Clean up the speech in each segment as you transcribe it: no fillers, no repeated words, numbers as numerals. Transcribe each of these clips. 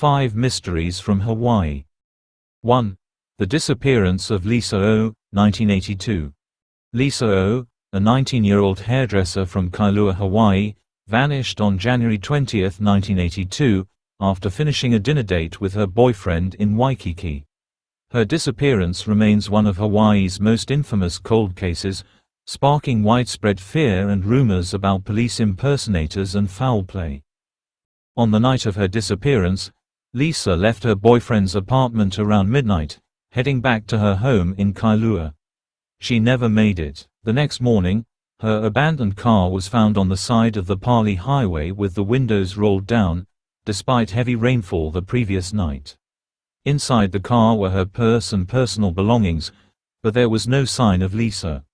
5 Mysteries from Hawaii. 1. The Disappearance of Lisa O, 1982. Lisa O, a 19-year-old hairdresser from Kailua, Hawaii, vanished on January 20, 1982, after finishing a dinner date with her boyfriend in Waikiki. Her disappearance remains one of Hawaii's most infamous cold cases, sparking widespread fear and rumors about police impersonators and foul play. On the night of her disappearance, Lisa left her boyfriend's apartment around midnight, heading back to her home in Kailua. She never made it. The next morning, her abandoned car was found on the side of the Pali Highway with the windows rolled down, despite heavy rainfall the previous night. Inside the car were her purse and personal belongings, but there was no sign of Lisa.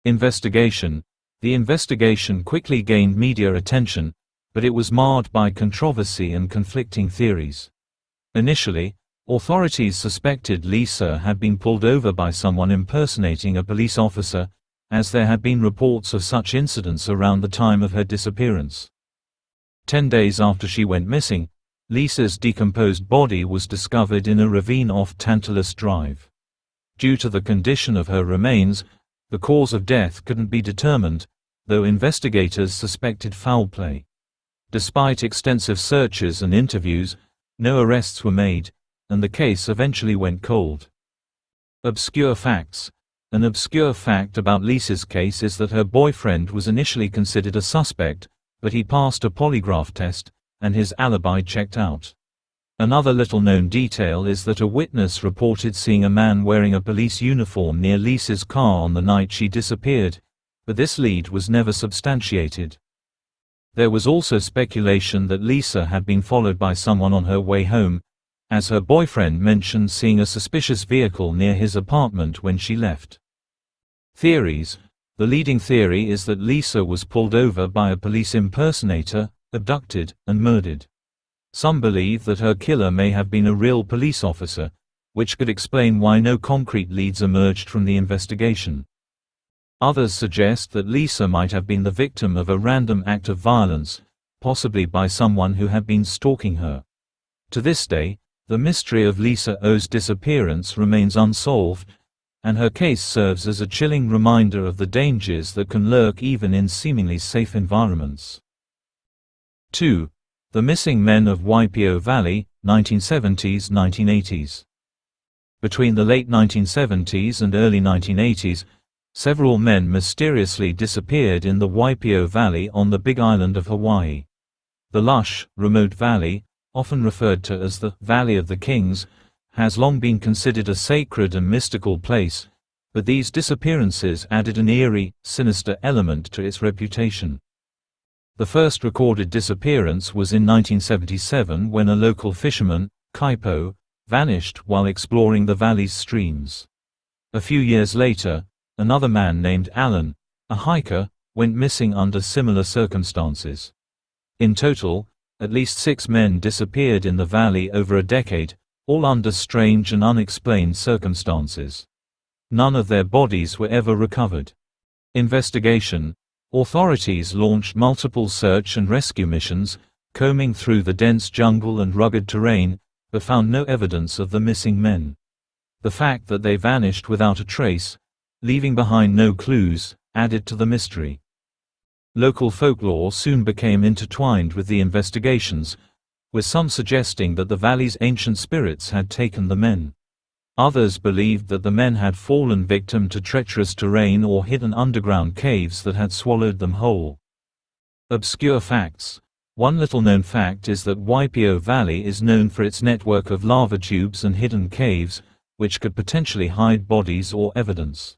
Investigation. The investigation quickly gained media attention, but it was marred by controversy and conflicting theories. Initially, authorities suspected Lisa had been pulled over by someone impersonating a police officer, as there had been reports of such incidents around the time of her disappearance. 10 days after she went missing, Lisa's decomposed body was discovered in a ravine off Tantalus Drive. Due to the condition of her remains, the cause of death couldn't be determined, though investigators suspected foul play. Despite extensive searches and interviews, no arrests were made, and the case eventually went cold. Obscure facts. An obscure fact about Lisa's case is that her boyfriend was initially considered a suspect, but he passed a polygraph test, and his alibi checked out. Another little-known detail is that a witness reported seeing a man wearing a police uniform near Lisa's car on the night she disappeared, but this lead was never substantiated. There was also speculation that Lisa had been followed by someone on her way home, as her boyfriend mentioned seeing a suspicious vehicle near his apartment when she left. Theories. The leading theory is that Lisa was pulled over by a police impersonator, abducted, and murdered. Some believe that her killer may have been a real police officer, which could explain why no concrete leads emerged from the investigation. Others suggest that Lisa might have been the victim of a random act of violence, possibly by someone who had been stalking her. To this day, the mystery of Lisa O's disappearance remains unsolved, and her case serves as a chilling reminder of the dangers that can lurk even in seemingly safe environments. 2. The Missing Men of Waipio Valley, 1970s–1980s. Between the late 1970s and early 1980s, several men mysteriously disappeared in the Waipio Valley on the Big Island of Hawaii. The lush, remote valley, often referred to as the Valley of the Kings, has long been considered a sacred and mystical place, but these disappearances added an eerie, sinister element to its reputation. The first recorded disappearance was in 1977 when a local fisherman, Kaipo, vanished while exploring the valley's streams. A few years later, another man named Alan, a hiker, went missing under similar circumstances. In total, at least 6 men disappeared in the valley over a decade, all under strange and unexplained circumstances. None of their bodies were ever recovered. Investigation. Authorities launched multiple search and rescue missions, combing through the dense jungle and rugged terrain, but found no evidence of the missing men. The fact that they vanished without a trace, leaving behind no clues, added to the mystery. Local folklore soon became intertwined with the investigations, with some suggesting that the valley's ancient spirits had taken the men. Others believed that the men had fallen victim to treacherous terrain or hidden underground caves that had swallowed them whole. Obscure facts. One little-known fact is that Waipio Valley is known for its network of lava tubes and hidden caves, which could potentially hide bodies or evidence.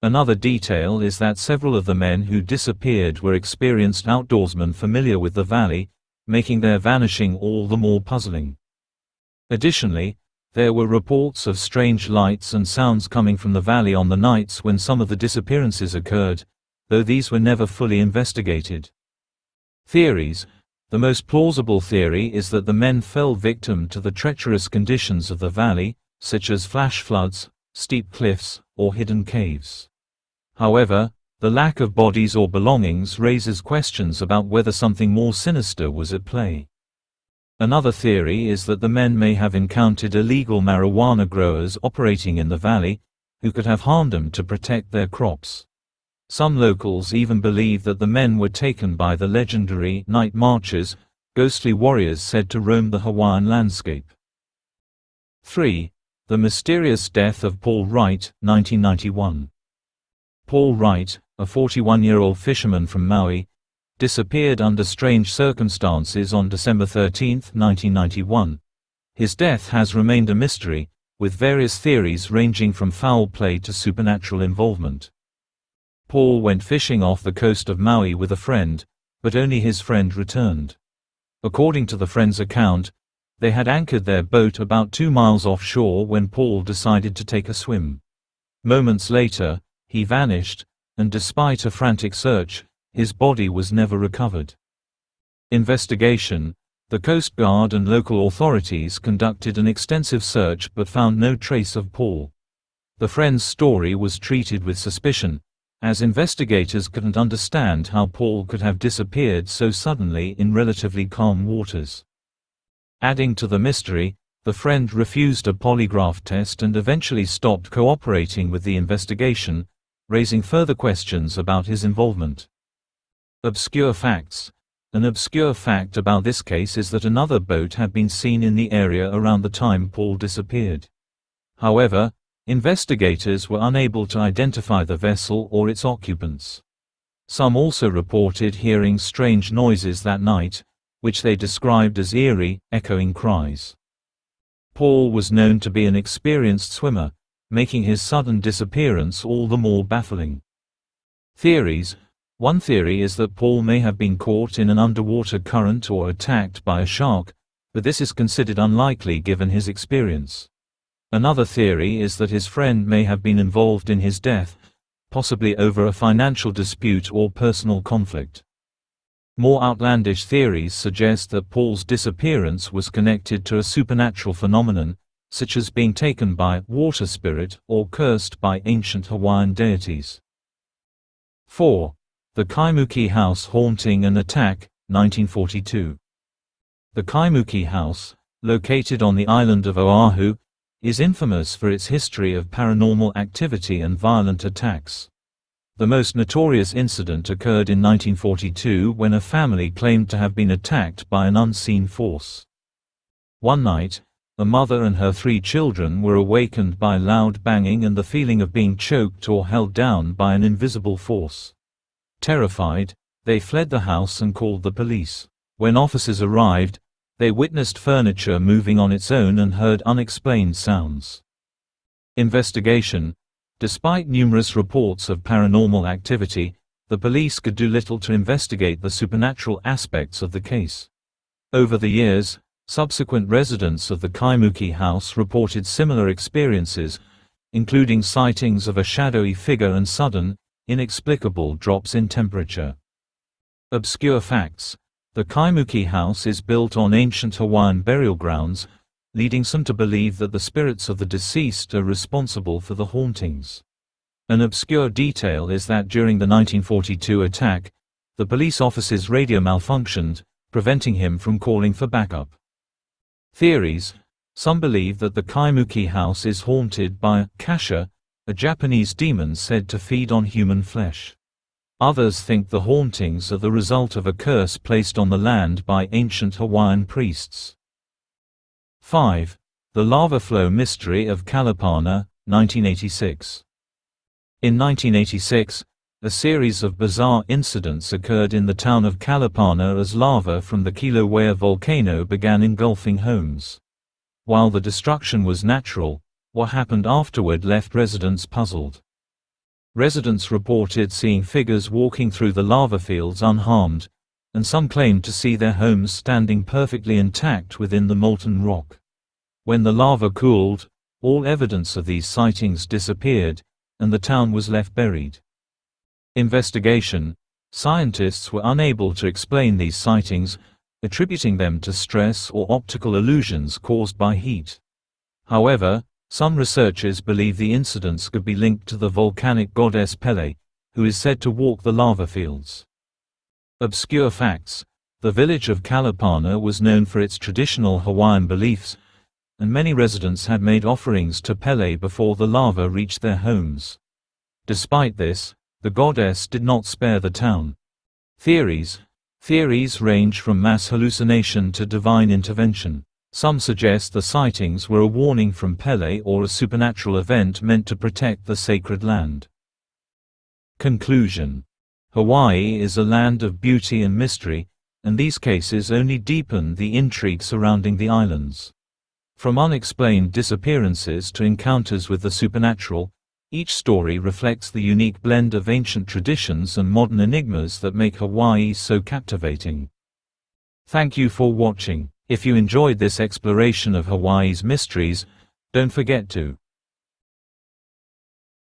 Another detail is that several of the men who disappeared were experienced outdoorsmen familiar with the valley, making their vanishing all the more puzzling. Additionally, there were reports of strange lights and sounds coming from the valley on the nights when some of the disappearances occurred, though these were never fully investigated. Theories. The most plausible theory is that the men fell victim to the treacherous conditions of the valley, such as flash floods, steep cliffs, or hidden caves. However, the lack of bodies or belongings raises questions about whether something more sinister was at play. Another theory is that the men may have encountered illegal marijuana growers operating in the valley, who could have harmed them to protect their crops. Some locals even believe that the men were taken by the legendary night marchers, ghostly warriors said to roam the Hawaiian landscape. 3. The mysterious death of Paul Wright, 1991. Paul Wright, a 41-year-old fisherman from Maui, disappeared under strange circumstances on December 13, 1991. His death has remained a mystery, with various theories ranging from foul play to supernatural involvement. Paul went fishing off the coast of Maui with a friend, but only his friend returned. According to the friend's account, they had anchored their boat about 2 miles offshore when Paul decided to take a swim. Moments later, he vanished, and despite a frantic search, his body was never recovered. Investigation. The Coast Guard and local authorities conducted an extensive search but found no trace of Paul. The friend's story was treated with suspicion, as investigators couldn't understand how Paul could have disappeared so suddenly in relatively calm waters. Adding to the mystery, the friend refused a polygraph test and eventually stopped cooperating with the investigation, raising further questions about his involvement. Obscure facts. An obscure fact about this case is that another boat had been seen in the area around the time Paul disappeared. However, investigators were unable to identify the vessel or its occupants. Some also reported hearing strange noises that night, which they described as eerie, echoing cries. Paul was known to be an experienced swimmer, making his sudden disappearance all the more baffling. Theories. One theory is that Paul may have been caught in an underwater current or attacked by a shark, but this is considered unlikely given his experience. Another theory is that his friend may have been involved in his death, possibly over a financial dispute or personal conflict. More outlandish theories suggest that Paul's disappearance was connected to a supernatural phenomenon, such as being taken by water spirit or cursed by ancient Hawaiian deities. 4. The Kaimuki House haunting and attack, 1942. The Kaimuki House, located on the island of Oahu, is infamous for its history of paranormal activity and violent attacks. The most notorious incident occurred in 1942 when a family claimed to have been attacked by an unseen force. One night, a mother and her 3 children were awakened by loud banging and the feeling of being choked or held down by an invisible force. Terrified, they fled the house and called the police. When officers arrived, they witnessed furniture moving on its own and heard unexplained sounds. Investigation. Despite numerous reports of paranormal activity, the police could do little to investigate the supernatural aspects of the case. Over the years, subsequent residents of the Kaimuki House reported similar experiences, including sightings of a shadowy figure and sudden, inexplicable drops in temperature. Obscure facts. The Kaimuki House is built on ancient Hawaiian burial grounds, leading some to believe that the spirits of the deceased are responsible for the hauntings. An obscure detail is that during the 1942 attack, the police officer's radio malfunctioned, preventing him from calling for backup. Theories. Some believe that the Kaimuki House is haunted by kasha, a Japanese demon said to feed on human flesh. Others think the hauntings are the result of a curse placed on the land by ancient Hawaiian priests. 5. The lava flow mystery of Kalapana, 1986. In 1986, a series of bizarre incidents occurred in the town of Kalapana as lava from the Kilauea volcano began engulfing homes. While the destruction was natural, what happened afterward left residents puzzled. Residents reported seeing figures walking through the lava fields unharmed, and some claimed to see their homes standing perfectly intact within the molten rock. When the lava cooled, all evidence of these sightings disappeared, and the town was left buried. Investigation. Scientists were unable to explain these sightings, attributing them to stress or optical illusions caused by heat. However, some researchers believe the incidents could be linked to the volcanic goddess Pele, who is said to walk the lava fields. Obscure facts. The village of Kalapana was known for its traditional Hawaiian beliefs, and many residents had made offerings to Pele before the lava reached their homes. Despite this, the goddess did not spare the town. Theories range from mass hallucination to divine intervention. Some suggest the sightings were a warning from Pele or a supernatural event meant to protect the sacred land. Conclusion: Hawaii is a land of beauty and mystery, and these cases only deepen the intrigue surrounding the islands. From unexplained disappearances to encounters with the supernatural, each story reflects the unique blend of ancient traditions and modern enigmas that make Hawaii so captivating. Thank you for watching. If you enjoyed this exploration of Hawaii's mysteries, don't forget to